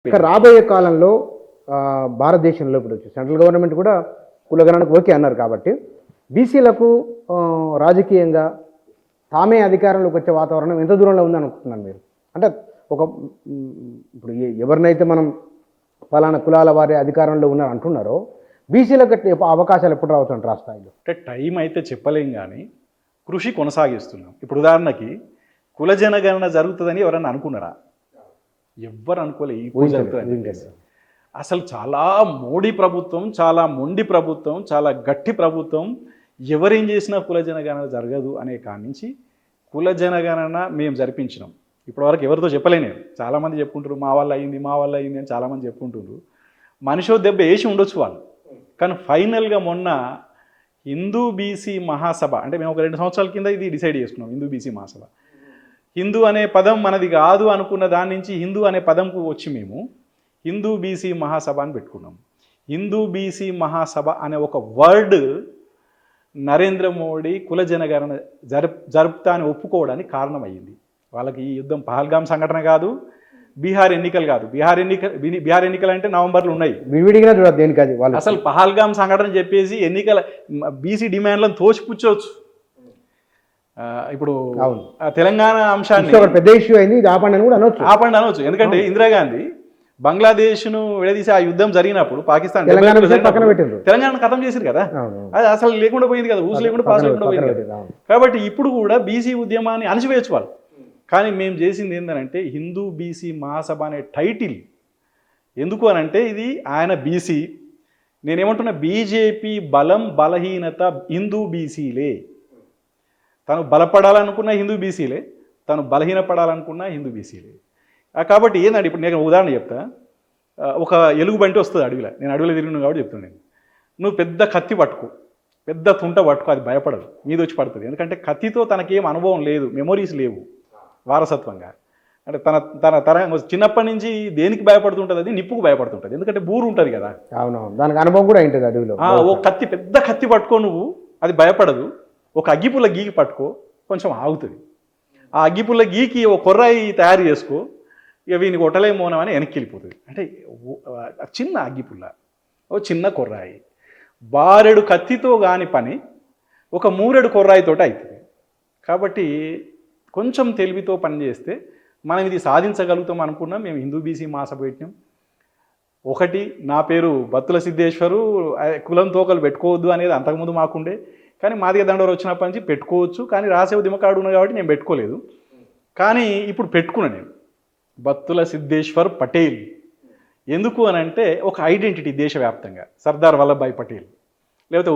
ఇక రాబోయే కాలంలో భారతదేశంలో ఇప్పుడు సెంట్రల్ గవర్నమెంట్ కూడా కులగణనకు ఓకే అన్నారు కాబట్టి బీసీలకు రాజకీయంగా తామే అధికారంలోకి వచ్చే వాతావరణం ఎంత దూరంలో ఉందని అనుకుంటున్నాను మీరు? అంటే ఒక ఇప్పుడు ఎవరినైతే మనం ఫలానా కులాల వారి అధికారంలో ఉన్నారు అంటున్నారో బీసీలకు అవకాశాలు ఎప్పుడు రావుతుంది రాష్ట్రాల్లో? అంటే టైం అయితే చెప్పలేం, కానీ కృషి కొనసాగిస్తున్నాం. ఇప్పుడు ఉదాహరణకి కుల జనగణన జరుగుతుందని ఎవరన్నా అనుకున్నారా? ఎవ్వరు అనుకోలే. ఈ జరుగుతుంది అసలు చాలా మోడీ ప్రభుత్వం, చాలా మొండి ప్రభుత్వం, చాలా గట్టి ప్రభుత్వం. ఎవరేం చేసినా కుల జనగణన జరగదు అనే కాడి నుంచి కుల జనగణన మేము జరిపించినాం. ఇప్పటివరకు ఎవరితో చెప్పలే నేను. చాలామంది చెప్పుకుంటారు మా వల్ల అయింది అని చాలామంది చెప్పుకుంటున్నారు. మనిషో దెబ్బ వేసి ఉండొచ్చు వాళ్ళు, కానీ ఫైనల్గా మొన్న హిందూ బీసీ మహాసభ అంటే మేము ఒక 2 సంవత్సరాల కింద ఇది డిసైడ్ చేసుకున్నాం. హిందూ బీసీ మహాసభ, హిందూ అనే పదం మనది కాదు అనుకున్న దాని నుంచి హిందూ అనే పదంకు వచ్చి మేము హిందూ బీసీ మహాసభ అని పెట్టుకున్నాం. హిందూ బీసీ మహాసభ అనే ఒక వర్డ్ నరేంద్ర మోడీ కుల జనగణన జరుపుతా అని ఒప్పుకోవడానికి కారణమయ్యింది. వాళ్ళకి ఈ యుద్ధం పహల్గాం సంఘటన కాదు, బీహార్ ఎన్నికలు కాదు. బీహార్ ఎన్నికలు అంటే నవంబర్లో ఉన్నాయి. అసలు పహల్గాం సంఘటన చెప్పేసి ఎన్నికల బీసీ డిమాండ్లను తోసిపుచ్చవచ్చు. ఇప్పుడు తెలంగాణ అంశాన్ని పెద్ద ఇష్యూ అయింది, ఆపండి అనవచ్చు. ఎందుకంటే ఇందిరాగాంధీ బంగ్లాదేశ్ను విడదీసి ఆ యుద్ధం జరిగినప్పుడు పాకిస్తాన్ తెలంగాణ ఖతం చేశారు కదా, అది అసలు లేకుండా పోయింది కదా, ఊసు లేకుండా పాస్ లేకుండా పోయింది కదా. కాబట్టి ఇప్పుడు కూడా బీసీ ఉద్యమాన్ని అణచివేయచ్చు వాళ్ళు. కానీ మేము చేసింది ఏంటంటే హిందూ బీసీ మహాసభ అనే టైటిల్. ఎందుకు అనంటే ఇది ఆయన బీసీ, నేనేమంటున్నా బీజేపీ బలం బలహీనత హిందూ బీసీలే. తను బలపడాలనుకున్న హిందూ బీసీలే, తను బలహీనపడాలనుకున్న హిందూ బీసీలే. కాబట్టి ఏంటంటే ఇప్పుడు నేను ఉదాహరణ చెప్తా. ఒక ఎలుగుబంటి వస్తుంది అడవిలో, నేను అడవిలో తిరిగినాను కాబట్టి చెప్తున్నాను. నువ్వు పెద్ద కత్తి పట్టుకో, పెద్ద తుంట పట్టుకో, అది భయపడదు, మీద వచ్చి పడుతుంది. ఎందుకంటే కత్తితో తనకేం అనుభవం లేదు, మెమొరీస్ లేవు వారసత్వంగా. అంటే తన తరం చిన్నప్పటి నుంచి దేనికి భయపడుతుంటుంది? అది నిప్పుకు భయపడుతుంటుంది, ఎందుకంటే బూరు ఉంటుంది కదా. అవునవును, దానికి అనుభవం కూడా ఉంటుంది అడవిలో. ఓ కత్తి, పెద్ద కత్తి పట్టుకో నువ్వు, అది భయపడదు. ఒక అగ్గిపుల్ల గీకి పట్టుకో, కొంచెం ఆగుతుంది. ఆ అగ్గిపుల్ల గీకి ఓ కొర్రాయి తయారు చేసుకో, ఇక వీని కొట్టలేమోనం అని వెనక్కి వెళ్ళిపోతుంది. అంటే చిన్న అగ్గిపుల్ల, ఓ చిన్న కొర్రాయి, బారెడు కత్తితో కాని పని ఒక మూరెడు కొర్రాయితో అవుతుంది. కాబట్టి కొంచెం తెలివితో పనిచేస్తే మనం ఇది సాధించగలుగుతాం అనుకున్నాం. మేము హిందూ బీసీ మహాసభ పెట్టినాం. ఒకటి, నా పేరు బత్తుల సిద్ధేశ్వరు, కులం తోకలు పెట్టుకోవద్దు అనేది అంతకుముందు మాకుండే, కానీ మాదిగ దండోరు వచ్చినప్పటి నుంచి పెట్టుకోవచ్చు, కానీ రాసే ఉద్యమకాడు ఉన్నా కాబట్టి నేను పెట్టుకోలేదు. కానీ ఇప్పుడు పెట్టుకున్నాను నేను బత్తుల సిద్ధేశ్వర్ పటేల్. ఎందుకు అని అంటే ఒక ఐడెంటిటీ దేశవ్యాప్తంగా, సర్దార్ వల్లభాయ్ పటేల్, లేకపోతే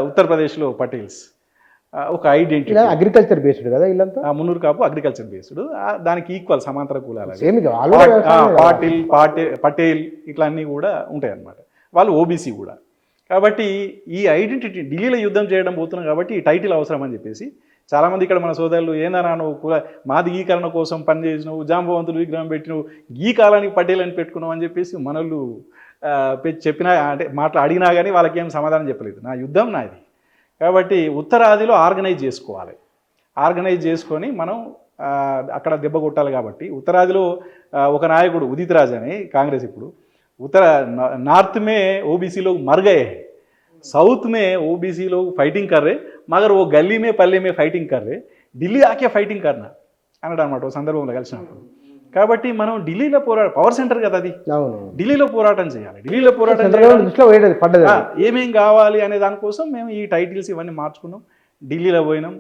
ఉత్తరప్రదేశ్లో పటేల్స్, ఒక ఐడెంటిటీ. అగ్రికల్చర్ బేస్డ్ కదా వీళ్ళంతా, మున్నూరు కాపు అగ్రికల్చర్ బేస్డ్, దానికి ఈక్వల్ సమాంతర కులాలు, పటేల్ ఇట్లా అన్నీ కూడా ఉంటాయి అన్నమాట. వాళ్ళు ఓబీసీ కూడా. కాబట్టి ఈ ఐడెంటిటీ ఢిల్లీలో యుద్ధం చేయడం పోతున్నాం కాబట్టి ఈ టైటిల్ అవసరం అని చెప్పేసి చాలామంది ఇక్కడ మన సోదరులు ఏందన్నా నువ్వు మాదిగీకరణ కోసం పనిచేసినావు, జాంబవంతులు విగ్రహం పెట్టినావు, ఈ కాలానికి పటేల్ అని పెట్టుకున్నావు అని చెప్పేసి మనల్ని చెప్పినా అంటే అడిగినా కానీ వాళ్ళకి ఏం సమాధానం చెప్పలేదు. నా యుద్ధం నాది కాబట్టి ఉత్తరాదిలో ఆర్గనైజ్ చేసుకోవాలి. ఆర్గనైజ్ చేసుకొని మనం అక్కడ దెబ్బ కొట్టాలి. కాబట్టి ఉత్తరాదిలో ఒక నాయకుడు ఉదిత్ రాజ్ అని కాంగ్రెస్ ఇప్పుడు नॉर्थ में ओबीसी लोग मर गए हैं, साउथ में ओबीसी लोग फाइटिंग कर रहे, मगर वो गली में पल्ले में फाइटिंग कर रहे, ఢిల్లీ ఆకే ఫైటింగ్ కర్నా అన్నాడు అనమాట ఓ సందర్భంలో కలిసినప్పుడు. కాబట్టి మనం ఢిల్లీలో పవర్ సెంటర్ కదా అది, ఢిల్లీలో పోరాటం చేయాలి. ఢిల్లీలో పోరాటం ఏమేం కావాలి అనే దానికోసం మేము ఈ టైటిల్స్ ఇవన్నీ మార్చుకున్నాం. ఢిల్లీలో పోయినాం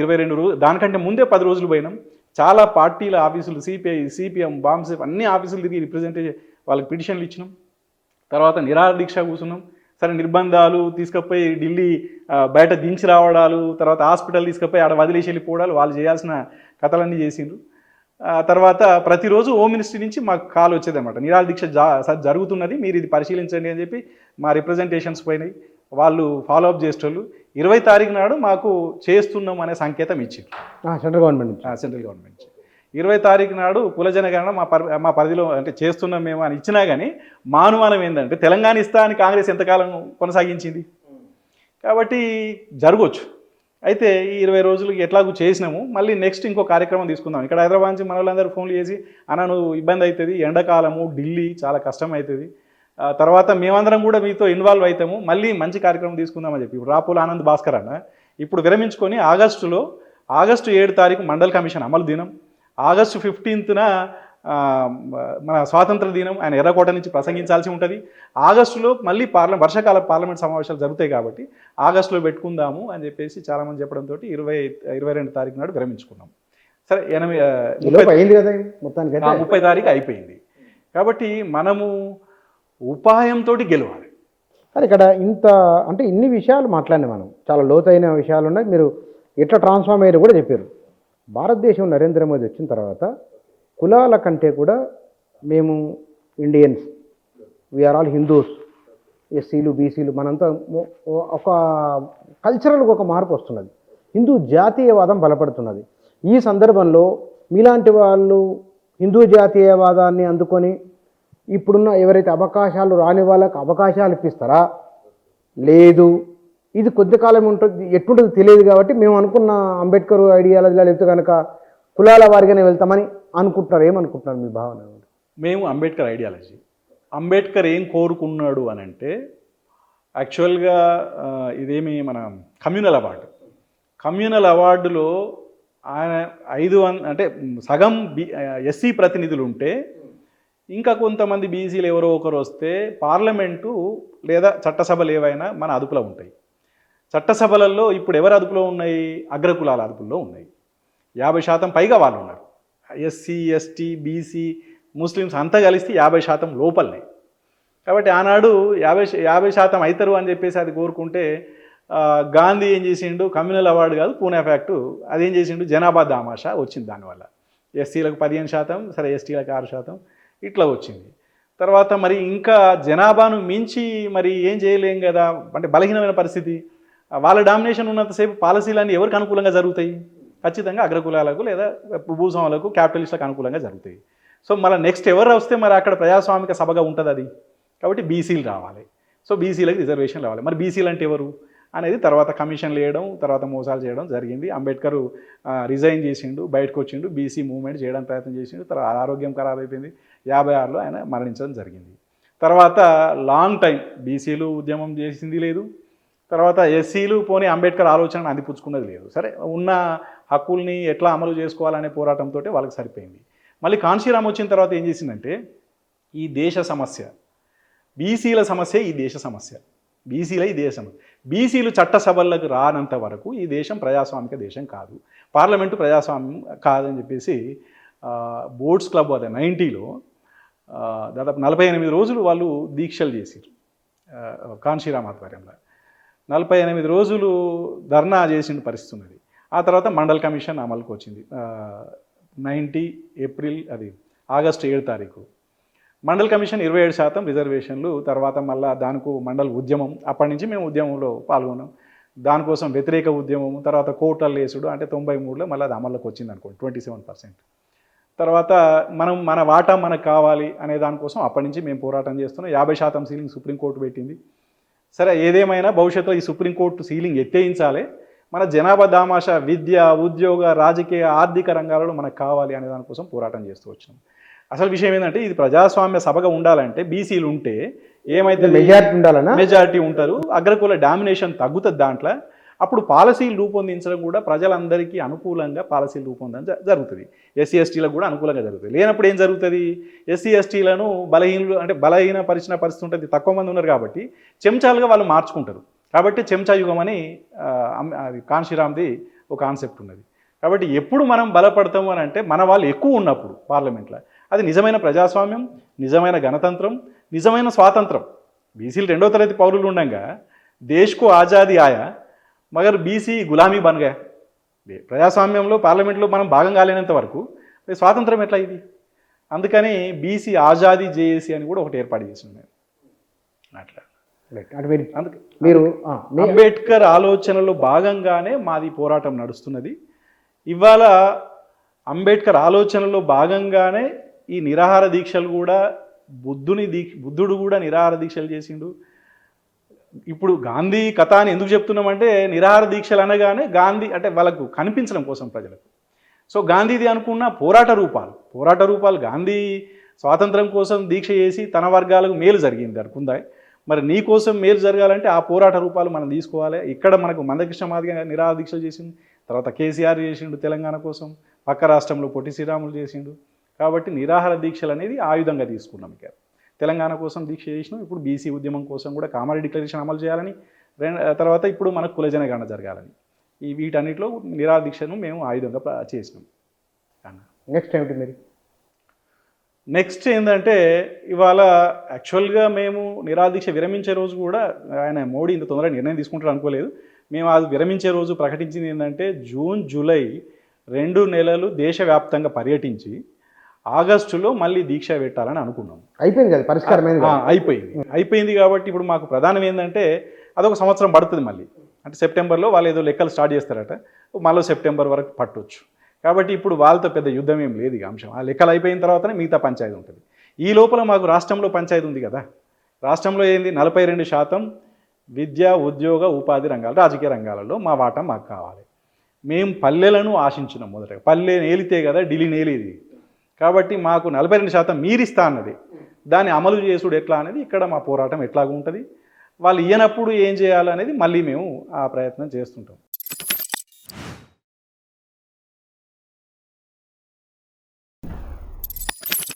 22 రోజులు, దానికంటే ముందే 10 రోజులు పోయినాం. చాలా పార్టీల ఆఫీసులు, సిపిఐ, సిపిఎం, బాంబ్స్ అన్ని ఆఫీసులు తిరిగి రిప్రజెంటేషన్ వాళ్ళకి పిటిషన్లు ఇచ్చినాం. తర్వాత నిరాహార దీక్ష కూర్చున్నాం. సరే నిర్బంధాలు తీసుకుపోయి ఢిల్లీ బయట దించి రావడాలు, తర్వాత హాస్పిటల్ తీసుకుపోయి ఆడ వదిలేసి వెళ్ళిపోవడాలు, వాళ్ళు చేయాల్సిన కథలన్నీ చేసిండ్రు. తర్వాత ప్రతిరోజు హోమ్ మినిస్ట్రీ నుంచి మాకు కాల్ వచ్చేదన్నమాట, నిరాహార దీక్ష జరుగుతున్నది, మీరు ఇది పరిశీలించండి అని చెప్పి మా రిప్రజెంటేషన్స్ పోయినాయి. వాళ్ళు ఫాలోఅప్ చేసేటోళ్ళు 20 తారీఖు నాడు మాకు చేస్తున్నాం అనే సంకేతం ఇచ్చింది సెంట్రల్ గవర్నమెంట్. 20 తారీఖు నాడు కుల జనగణన మా పరిధిలో అంటే చేస్తున్నాం మేము అని ఇచ్చినా కానీ మా అనుమానం ఏంటంటే తెలంగాణ ఇస్తా అని కాంగ్రెస్ ఎంతకాలం కొనసాగించింది. కాబట్టి జరగవచ్చు, అయితే ఈ 20 రోజులకి ఎట్లాగూ చేసినాము, మళ్ళీ నెక్స్ట్ ఇంకో కార్యక్రమం తీసుకుందాం. ఇక్కడ హైదరాబాద్ నుంచి మన వాళ్ళందరూ ఫోన్లు చేసి అన్న నువ్వు ఇబ్బంది అవుతుంది, ఎండాకాలము, ఢిల్లీ చాలా కష్టం అవుతుంది, తర్వాత మేమందరం కూడా మీతో ఇన్వాల్వ్ అవుతాము, మళ్ళీ మంచి కార్యక్రమం తీసుకుందామని చెప్పి ఇప్పుడు రాపుల ఆనంద్ భాస్కర్ అన్న ఇప్పుడు విరమించుకొని ఆగస్టు 7 తారీఖు మండల్ కమిషన్ అమలు దినం, ఆగస్టు 15న మన స్వాతంత్ర దినం, ఆయన ఎర్రకోట నుంచి ప్రసంగించాల్సి ఉంటుంది. ఆగస్టులో మళ్ళీ వర్షాకాల పార్లమెంట్ సమావేశాలు జరుగుతాయి కాబట్టి ఆగస్టులో పెట్టుకుందాము అని చెప్పేసి చాలామంది చెప్పడంతో 22 తారీఖు నాడు విరమించుకున్నాం. సరే 30 తారీఖు అయిపోయింది కాబట్టి మనము ఉపాయంతో గెలవాలి. కానీ ఇక్కడ అంటే ఇన్ని విషయాలు మాట్లాడినా మనం చాలా లోతైన విషయాలు ఉన్నాయి. మీరు ఎట్లా ట్రాన్స్ఫార్మ్ అయ్యారు కూడా చెప్పారు. భారతదేశం నరేంద్ర మోదీ వచ్చిన తర్వాత కులాల కంటే కూడా మేము ఇండియన్స్, వీఆర్ ఆల్ హిందూస్, ఎస్సీలు బీసీలు మనంతా ఒక కల్చరల్గా ఒక మార్పు వస్తున్నది. హిందూ జాతీయవాదం బలపడుతున్నది. ఈ సందర్భంలో మీలాంటి వాళ్ళు హిందూ జాతీయవాదాన్ని అందుకొని ఇప్పుడున్న ఎవరైతే అవకాశాలు రాని వాళ్ళకు అవకాశాలు ఇప్పిస్తారా, లేదు ఇది కొద్ది కాలం ఉంటుంది ఎట్లుంటుంది తెలియదు కాబట్టి మేము అనుకున్న అంబేద్కర్ ఐడియాలజీలో లేకపోతే కనుక కులాల వారిగానే వెళ్తామని అనుకుంటున్నారు. ఏమనుకుంటున్నారు మీ భావన? మేము అంబేద్కర్ ఐడియాలజీ, అంబేద్కర్ ఏం కోరుకున్నాడు అని అంటే యాక్చువల్గా ఇదేమి మన కమ్యూనల్ అవార్డులో ఆయన 500 అంటే సగం ఎస్సీ ప్రతినిధులు ఉంటే ఇంకా కొంతమంది బీసీలు ఎవరో ఒకరు వస్తే పార్లమెంటు లేదా చట్టసభలు ఏవైనా మన అదుపులో ఉంటాయి. చట్టసభలలో ఇప్పుడు ఎవరు అదుపులో ఉన్నాయి? అగ్రకులాల అదుపులో ఉన్నాయి. 50% పైగా వాళ్ళు ఉన్నారు. ఎస్సీ ఎస్టీ బీసీ ముస్లిమ్స్ అంతా కలిస్తే 50% లోపలనే. కాబట్టి ఆనాడు 50% అవుతారు అని చెప్పేసి అది కోరుకుంటే గాంధీ ఏం చేసిండు? కమ్యూనల్ అవార్డు కాదు, పూణే ఫ్యాక్టు, అదేం చేసిండు? జనాభా దామాషా వచ్చింది. దానివల్ల ఎస్సీలకు 15%, సరే ఎస్టీలకు 6%, ఇట్లా వచ్చింది. తర్వాత మరి ఇంకా జనాభాను మించి మరి ఏం చేయలేం కదా, అంటే బలహీనమైన పరిస్థితి. వాళ్ళ డామినేషన్ ఉన్నంతసేపు పాలసీలన్నీ ఎవరికి అనుకూలంగా జరుగుతాయి? ఖచ్చితంగా అగ్రకులాలకు లేదా భూస్వాములకు, క్యాపిటలిస్టులకు అనుకూలంగా జరుగుతాయి. సో మళ్ళీ నెక్స్ట్ ఎవరు వస్తే మరి అక్కడ ప్రజాస్వామిక సభగా ఉంటుంది అది. కాబట్టి బీసీలు రావాలి. సో బీసీలకు రిజర్వేషన్ రావాలి. మరి బీసీలు అంటే ఎవరు అనేది తర్వాత కమిషన్లు వేయడం, తర్వాత మోసాలు చేయడం జరిగింది. అంబేద్కర్ రిజైన్ చేసిండు, బయటకు వచ్చిండు, బీసీ మూవ్మెంట్ చేయడానికి ప్రయత్నం చేసిండు. తర్వాత ఆరోగ్యం ఖరాబ్ అయిపోయింది. 56లో ఆయన మరణించడం జరిగింది. తర్వాత లాంగ్ టైం బీసీలు ఉద్యమం చేసింది లేదు. తర్వాత ఎస్సీలు పోనీ అంబేద్కర్ ఆలోచనను అందిపుచ్చుకున్నది లేదు. సరే ఉన్న హక్కుల్ని ఎట్లా అమలు చేసుకోవాలనే పోరాటంతో వాళ్ళకి సరిపోయింది. మళ్ళీ కాన్షీరామ్ వచ్చిన తర్వాత ఏం చేసిందంటే ఈ దేశ సమస్య, బీసీల సమస్య, ఈ దేశ సమస్య, ఈ దేశం, బీసీలు చట్టసభలకు రానంత వరకు ఈ దేశం ప్రజాస్వామిక దేశం కాదు, పార్లమెంటు ప్రజాస్వామ్యం కాదని చెప్పేసి బోర్డ్స్ క్లబ్ అదే 90లో దాదాపు 48 రోజులు వాళ్ళు దీక్షలు చేశారు. కాన్షీరామ్ ఆధ్వర్యంలో 48 రోజులు ధర్నా చేసిన పరిస్థితి ఉన్నది. ఆ తర్వాత మండల్ కమిషన్ అమలుకు వచ్చింది. 90 ఏప్రిల్ ఆగస్టు 7 తారీఖు మండల్ కమిషన్ 27% రిజర్వేషన్లు. తర్వాత మళ్ళీ దానికి మండల్ ఉద్యమం, అప్పటి నుంచి మేము ఉద్యమంలో పాల్గొన్నాం. దానికోసం వ్యతిరేక ఉద్యమం, తర్వాత కోర్టులు వేసుడు, అంటే 93లో మళ్ళీ అది అమల్లోకి వచ్చింది అనుకోండి 27%. తర్వాత మన వాటా మనకు కావాలి అనే దానికోసం అప్పటి నుంచి మేము పోరాటం చేస్తున్నాం. 50% సీలింగ్ సుప్రీంకోర్టు పెట్టింది. సరే ఏదేమైనా భవిష్యత్తులో ఈ సుప్రీంకోర్టు సీలింగ్ ఎత్తేయించాలి, మన జనాభా దామాష విద్య, ఉద్యోగ, రాజకీయ, ఆర్థిక రంగాలలో మనకు కావాలి అనే దానికోసం పోరాటం చేస్తూ వచ్చినాం. అసలు విషయం ఏంటంటే ఇది ప్రజాస్వామ్య సభగా ఉండాలంటే బీసీలు ఉంటే ఏమైతే మెజారిటీ ఉంటారు, అగ్రకుల డామినేషన్ తగ్గుతుంది దాంట్లో. అప్పుడు పాలసీలు రూపొందించడం కూడా ప్రజలందరికీ అనుకూలంగా పాలసీలు రూపొందించడం జరుగుతుంది. ఎస్సీ ఎస్టీలకు కూడా అనుకూలంగా జరుగుతుంది. లేనప్పుడు ఏం జరుగుతుంది? ఎస్సీ ఎస్టీలను బలహీనపరిచిన పరిస్థితి ఉంటుంది. తక్కువ మంది ఉన్నారు కాబట్టి చెంచాలుగా వాళ్ళు మార్చుకుంటారు. కాబట్టి చెంచా యుగం అని కాన్షీరామ్ది ఒక కాన్సెప్ట్ ఉన్నది. కాబట్టి ఎప్పుడు మనం బలపడతాము అని అంటే మన వాళ్ళు ఎక్కువ ఉన్నప్పుడు పార్లమెంట్లో అది నిజమైన ప్రజాస్వామ్యం, నిజమైన గణతంత్రం, నిజమైన స్వాతంత్రం. బీసీలు 2వ తరగతి పౌరులు ఉండగా దేశ్కు ఆజాదీ ఆయా మగర్ బీసీ గులామీ బన్గా. ప్రజాస్వామ్యంలో పార్లమెంట్లో మనం భాగం కాలేనంత వరకు స్వాతంత్రం ఎట్లా ఇది? అందుకని బీసీ ఆజాదీ జేఏసీ అని కూడా ఒకటి ఏర్పాటు చేసింది. అట్లా మీరు అంబేద్కర్ ఆలోచనలో భాగంగానే మాది పోరాటం నడుస్తున్నది. ఇవాళ అంబేద్కర్ ఆలోచనలో భాగంగానే ఈ నిరాహార దీక్షలు కూడా బుద్ధుడు కూడా నిరాహార దీక్షలు చేసిండు. ఇప్పుడు గాంధీ కథ అని ఎందుకు చెప్తున్నామంటే నిరాహార దీక్షలు అనగానే గాంధీ అంటే వాళ్ళకు కనిపించడం కోసం ప్రజలకు. సో గాంధీది అనుకున్న పోరాట రూపాలు గాంధీ స్వాతంత్రం కోసం దీక్ష చేసి తన వర్గాలకు మేలు జరిగింది అనుకుందా. మరి నీ కోసం మేలు జరగాలంటే ఆ పోరాట రూపాలు మనం తీసుకోవాలి. ఇక్కడ మనకు మందకృష్ణ మాదిగ నిరాహార దీక్షలు చేసిండు, తర్వాత కేసీఆర్ చేసిండు తెలంగాణ కోసం, పక్క రాష్ట్రంలో పొట్టి శ్రీరాములు చేసిండు. కాబట్టి నిరాహార దీక్షలు అనేది ఆయుధంగా తీసుకున్నాం. ఇక తెలంగాణ కోసం దీక్ష చేసినాం, ఇప్పుడు బీసీ ఉద్యమం కోసం కూడా కామారెడ్డి డిక్లరేషన్ అమలు చేయాలని, తర్వాత ఇప్పుడు మనకు కుల జనగణన జరగాలని, వీటన్నిటిలో నిరాహార దీక్షను మేము ఆయుధంగా చేసినాం. నెక్స్ట్ ఏమిటి మీరు? నెక్స్ట్ ఏంటంటే ఇవాళ యాక్చువల్గా మేము నిరాహార దీక్ష విరమించే రోజు కూడా ఆయన మోడీ ఇంత తొందరగా నిర్ణయం తీసుకుంటారు అనుకోలేదు. మేము అది విరమించే రోజు ప్రకటించింది ఏంటంటే జూన్ జూలై 2 నెలలు దేశవ్యాప్తంగా పర్యటించి ఆగస్టులో మళ్ళీ దీక్ష పెట్టాలని అనుకున్నాం. అయిపోయింది కదా, పరిష్కారం అయిపోయింది కాబట్టి ఇప్పుడు మాకు ప్రధానం ఏంటంటే అదొక సంవత్సరం పడుతుంది మళ్ళీ. అంటే సెప్టెంబర్లో వాళ్ళు ఏదో లెక్కలు స్టార్ట్ చేస్తారట, మళ్ళీ సెప్టెంబర్ వరకు పట్టవచ్చు. కాబట్టి ఇప్పుడు వాళ్ళతో పెద్ద యుద్ధం ఏం లేదు. ఇక అంశం ఆ లెక్కలు అయిపోయిన తర్వాతనే మిగతా పంచాయతీ ఉంటుంది. ఈ లోపల మాకు రాష్ట్రంలో పంచాయతీ ఉంది కదా. రాష్ట్రంలో ఏంది 42% విద్య, ఉద్యోగ, ఉపాధి రంగాలు, రాజకీయ రంగాలలో మా వాటా మాకు కావాలి. మేము పల్లెలను ఆశించినాం. మొదటగా పల్లె నేలితే కదా ఢిల్లీ నేలేది. కాబట్టి మాకు 42% మీరిస్తా అన్నది, దాన్ని అమలు చేసుడు ఎట్లా అనేది ఇక్కడ మా పోరాటం ఎట్లాగా ఉంటుంది. వాళ్ళు ఇయ్యనప్పుడు ఏం చేయాలనేది మళ్ళీ మేము ఆ ప్రయత్నం చేస్తుంటాం.